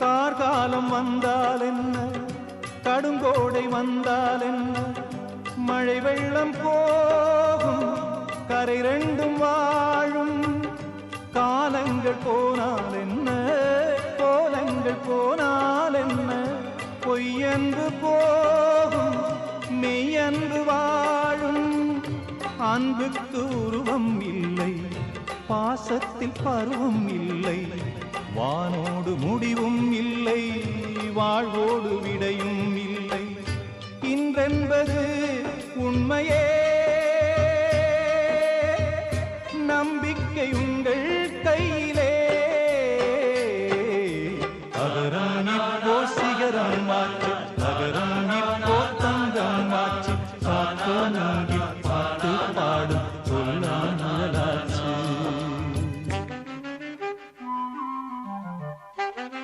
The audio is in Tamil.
கார்காலம் வந்தால் என்ன, கடுங்கோடை வந்தால் என்ன, மழை வெள்ளம் போகும், கரை ரெண்டும் வாழும். காலங்கள் போனால் என்ன, கோலங்கள் போனால் என்ன, பொய்யன்று போகும், மெய்யன்று வாழும். அன்புக்கு உருவம் இல்லை, பாசத்தில் பருவம் இல்லை, வானோடு முடிவும் இல்லை, வாழ்வோடு விடையும் இல்லை. இன்றென்பது உண்மையே